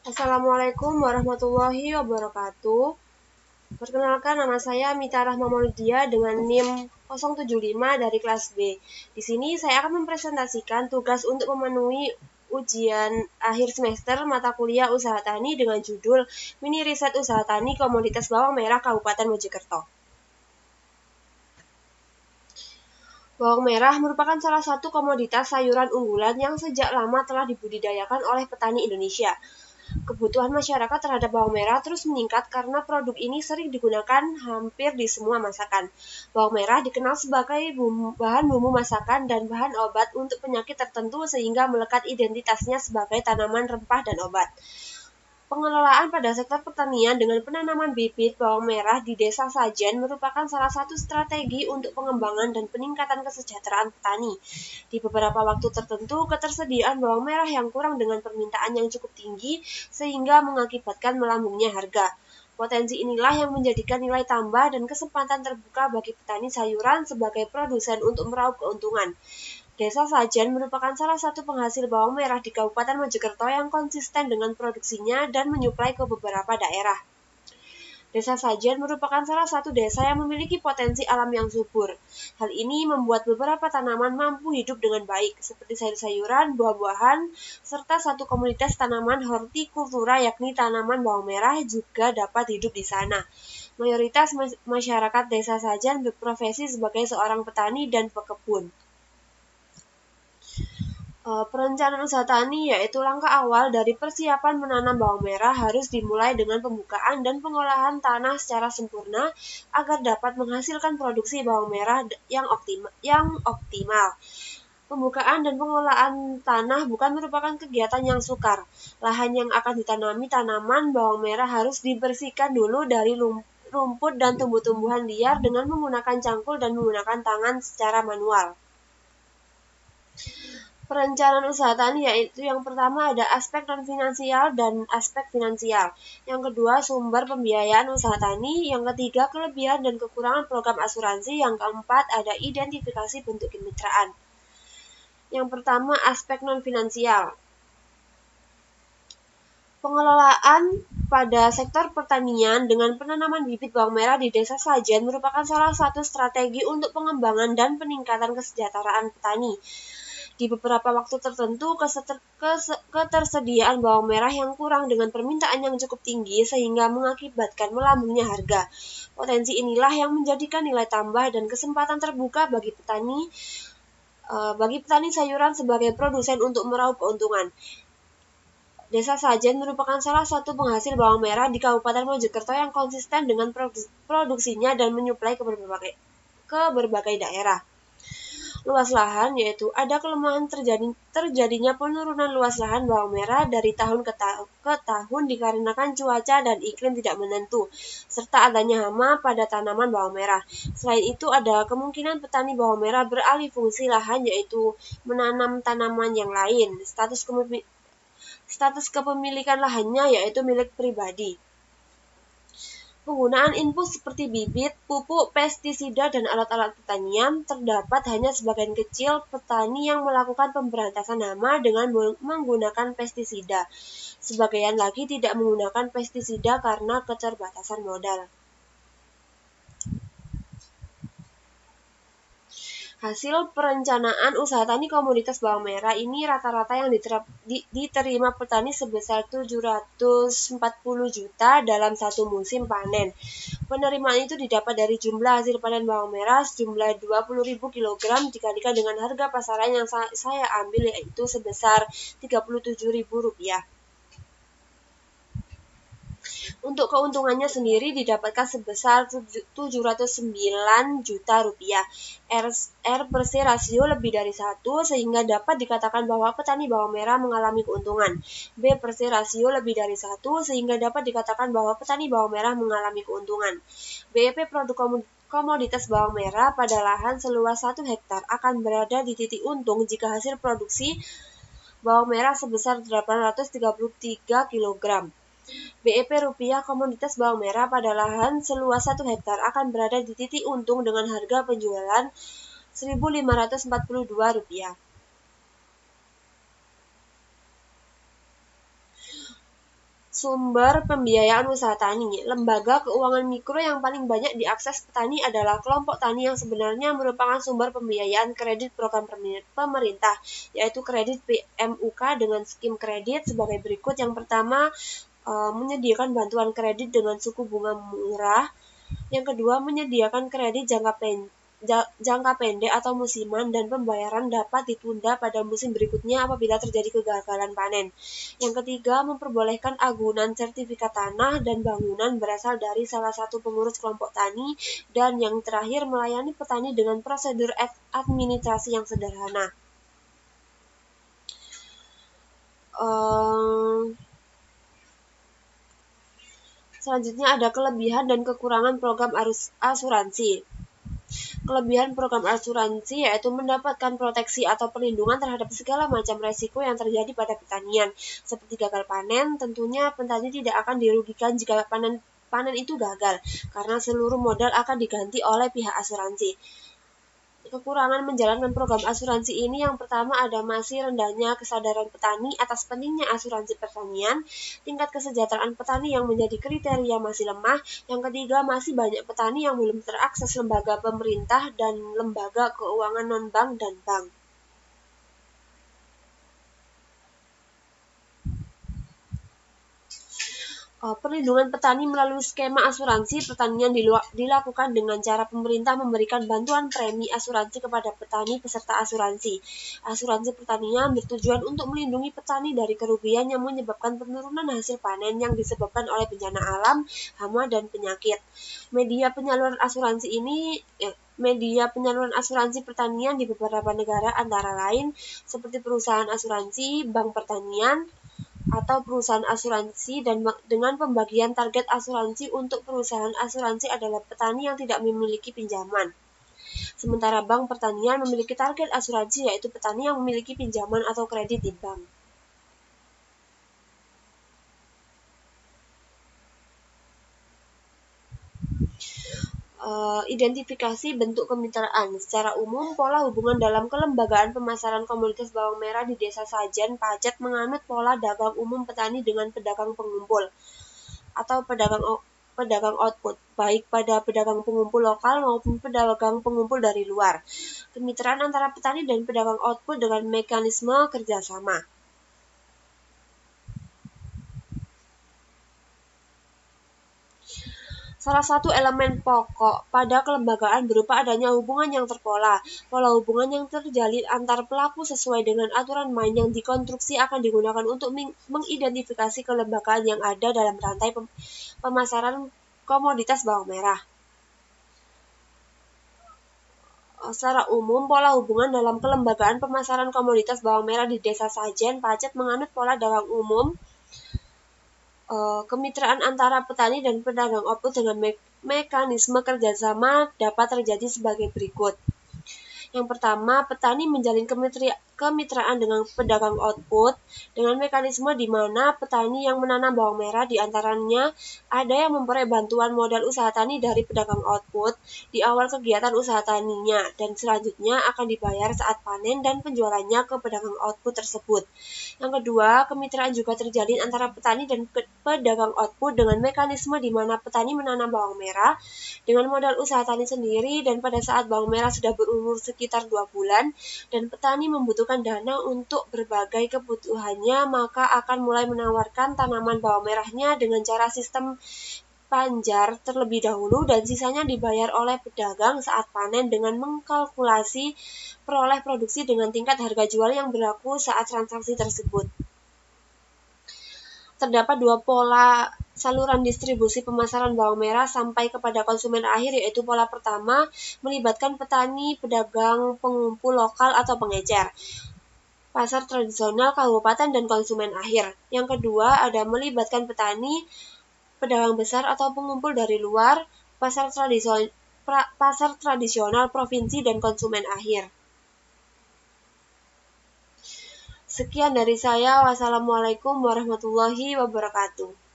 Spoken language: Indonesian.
Assalamualaikum warahmatullahi wabarakatuh. Perkenalkan, nama saya Mita Rahma Mauludia dengan NIM 075 dari kelas B. Di sini saya akan mempresentasikan tugas untuk memenuhi ujian akhir semester mata kuliah Usaha Tani dengan judul Mini Riset Usaha Tani Komoditas Bawang Merah Kabupaten Mojokerto. Bawang merah merupakan salah satu komoditas sayuran unggulan yang sejak lama telah dibudidayakan oleh petani Indonesia. Kebutuhan masyarakat terhadap bawang merah terus meningkat karena produk ini sering digunakan hampir di semua masakan. Bawang merah dikenal sebagai bahan bumbu masakan dan bahan obat untuk penyakit tertentu sehingga melekat identitasnya sebagai tanaman rempah dan obat. Pengelolaan pada sektor pertanian dengan penanaman bibit bawang merah di Desa Sajen merupakan salah satu strategi untuk pengembangan dan peningkatan kesejahteraan petani. Di beberapa waktu tertentu, ketersediaan bawang merah yang kurang dengan permintaan yang cukup tinggi sehingga mengakibatkan melambungnya harga. Potensi inilah yang menjadikan nilai tambah dan kesempatan terbuka bagi petani sayuran sebagai produsen untuk meraup keuntungan. Desa Sajen merupakan salah satu penghasil bawang merah di Kabupaten Mojokerto yang konsisten dengan produksinya dan menyuplai ke beberapa daerah. Desa Sajen merupakan salah satu desa yang memiliki potensi alam yang subur. Hal ini membuat beberapa tanaman mampu hidup dengan baik, seperti sayur-sayuran, buah-buahan, serta satu komunitas tanaman hortikultura yakni tanaman bawang merah juga dapat hidup di sana. Mayoritas masyarakat Desa Sajen berprofesi sebagai seorang petani dan pekebun. Perencanaan usaha tani yaitu langkah awal dari persiapan menanam bawang merah harus dimulai dengan pembukaan dan pengolahan tanah secara sempurna agar dapat menghasilkan produksi bawang merah yang optimal. Pembukaan dan pengolahan tanah bukan merupakan kegiatan yang sukar. Lahan yang akan ditanami tanaman bawang merah harus dibersihkan dulu dari rumput dan tumbuh-tumbuhan liar dengan menggunakan cangkul dan menggunakan tangan secara manual. Perencanaan usaha tani yaitu yang pertama ada aspek non-finansial dan aspek finansial. Yang kedua sumber pembiayaan usaha tani. Yang ketiga kelebihan dan kekurangan program asuransi. Yang keempat ada identifikasi bentuk kemitraan. Yang pertama aspek non-finansial. Pengelolaan pada sektor pertanian dengan penanaman bibit bawang merah di Desa Sajen merupakan salah satu strategi untuk pengembangan dan peningkatan kesejahteraan petani. Di beberapa waktu tertentu, ketersediaan bawang merah yang kurang dengan permintaan yang cukup tinggi sehingga mengakibatkan melambungnya harga. Potensi inilah yang menjadikan nilai tambah dan kesempatan terbuka bagi petani sayuran sebagai produsen untuk meraup keuntungan. Desa Sajen merupakan salah satu penghasil bawang merah di Kabupaten Mojokerto yang konsisten dengan produksinya dan menyuplai ke berbagai daerah. Luas lahan yaitu ada kelemahan terjadinya penurunan luas lahan bawang merah dari tahun ke tahun dikarenakan cuaca dan iklim tidak menentu, serta adanya hama pada tanaman bawang merah. Selain itu ada kemungkinan petani bawang merah beralih fungsi lahan yaitu menanam tanaman yang lain. Status kepemilikan lahannya yaitu milik pribadi. Penggunaan input seperti bibit, pupuk, pestisida, dan alat-alat pertanian terdapat hanya sebagian kecil petani yang melakukan pemberantasan hama dengan menggunakan pestisida. Sebagian lagi tidak menggunakan pestisida karena keterbatasan modal. Hasil perencanaan usaha tani komoditas bawang merah ini rata-rata yang diterima petani sebesar 740 juta dalam satu musim panen. Penerimaan itu didapat dari jumlah hasil panen bawang merah sejumlah 20.000 kg dikalikan dengan harga pasaran yang saya ambil yaitu sebesar Rp37.000. Untuk keuntungannya sendiri didapatkan sebesar Rp709 juta. R per C rasio lebih dari 1 sehingga dapat dikatakan bahwa petani bawang merah mengalami keuntungan. B per C rasio lebih dari 1 sehingga dapat dikatakan bahwa petani bawang merah mengalami keuntungan. BEP produk komoditas bawang merah pada lahan seluas 1 hektar akan berada di titik untung jika hasil produksi bawang merah sebesar 833 kg. BEP rupiah komoditas bawang merah pada lahan seluas 1 hektar akan berada di titik untung dengan harga penjualan Rp1.542. Sumber pembiayaan usaha tani. Lembaga keuangan mikro yang paling banyak diakses petani adalah kelompok tani yang sebenarnya merupakan sumber pembiayaan kredit program pemerintah, yaitu kredit PMUK dengan skim kredit sebagai berikut. Yang pertama, menyediakan bantuan kredit dengan suku bunga murah. Yang kedua, menyediakan kredit jangka pendek atau musiman dan pembayaran dapat ditunda pada musim berikutnya apabila terjadi kegagalan panen. Yang ketiga, memperbolehkan agunan sertifikat tanah dan bangunan berasal dari salah satu pengurus kelompok tani. Dan yang terakhir, melayani petani dengan prosedur administrasi yang sederhana. Selanjutnya ada kelebihan dan kekurangan program asuransi. Kelebihan program asuransi yaitu mendapatkan proteksi atau perlindungan terhadap segala macam resiko yang terjadi pada pertanian. Seperti gagal panen, tentunya petani tidak akan dirugikan jika panen itu gagal, karena seluruh modal akan diganti oleh pihak asuransi. Kekurangan menjalankan program asuransi ini yang pertama ada masih rendahnya kesadaran petani atas pentingnya asuransi pertanian, tingkat kesejahteraan petani yang menjadi kriteria masih lemah, yang ketiga masih banyak petani yang belum terakses lembaga pemerintah dan lembaga keuangan non-bank dan bank. Perlindungan petani melalui skema asuransi pertanian dilakukan dengan cara pemerintah memberikan bantuan premi asuransi kepada petani peserta asuransi. Asuransi pertanian bertujuan untuk melindungi petani dari kerugian yang menyebabkan penurunan hasil panen yang disebabkan oleh bencana alam, hama, dan penyakit. Media penyaluran asuransi pertanian di beberapa negara antara lain seperti perusahaan asuransi, bank pertanian, atau perusahaan asuransi, dan dengan pembagian target asuransi untuk perusahaan asuransi adalah petani yang tidak memiliki pinjaman. Sementara bank pertanian memiliki target asuransi yaitu petani yang memiliki pinjaman atau kredit di bank. Identifikasi bentuk kemitraan. Secara umum, pola hubungan dalam kelembagaan pemasaran komoditas bawang merah di Desa Sajen, Pacet menganut pola dagang umum petani dengan pedagang pengumpul atau pedagang output, baik pada pedagang pengumpul lokal maupun pedagang pengumpul dari luar. Kemitraan antara petani dan pedagang output dengan mekanisme kerjasama. Salah satu elemen pokok pada kelembagaan berupa adanya hubungan yang terpola. Pola hubungan yang terjalin antar pelaku sesuai dengan aturan main yang dikonstruksi akan digunakan untuk mengidentifikasi kelembagaan yang ada dalam rantai pemasaran komoditas bawang merah. Secara umum, pola hubungan dalam kelembagaan pemasaran komoditas bawang merah di Desa Sajen, Pacet menganut pola dagang umum. Kemitraan antara petani dan pedagang output dengan mekanisme kerjasama dapat terjadi sebagai berikut. Yang pertama, petani menjalin kemitraan dengan pedagang output dengan mekanisme di mana petani yang menanam bawang merah di antaranya ada yang memperoleh bantuan modal usaha tani dari pedagang output di awal kegiatan usaha taninya dan selanjutnya akan dibayar saat panen dan penjualannya ke pedagang output tersebut. Yang kedua, kemitraan juga terjalin antara petani dan pedagang output dengan mekanisme di mana petani menanam bawang merah dengan modal usaha tani sendiri dan pada saat bawang merah sudah berumur sekitar 2 bulan dan petani membutuhkan dana untuk berbagai kebutuhannya, maka akan mulai menawarkan tanaman bawang merahnya dengan cara sistem panjar terlebih dahulu dan sisanya dibayar oleh pedagang saat panen dengan mengkalkulasi peroleh produksi dengan tingkat harga jual yang berlaku saat transaksi tersebut. Terdapat dua pola saluran distribusi pemasaran bawang merah sampai kepada konsumen akhir, yaitu pola pertama melibatkan petani, pedagang, pengumpul lokal atau pengecer, pasar tradisional, kabupaten, dan konsumen akhir. Yang kedua ada melibatkan petani, pedagang besar atau pengumpul dari luar, pasar tradisional, provinsi, dan konsumen akhir. Sekian dari saya. Wassalamualaikum warahmatullahi wabarakatuh.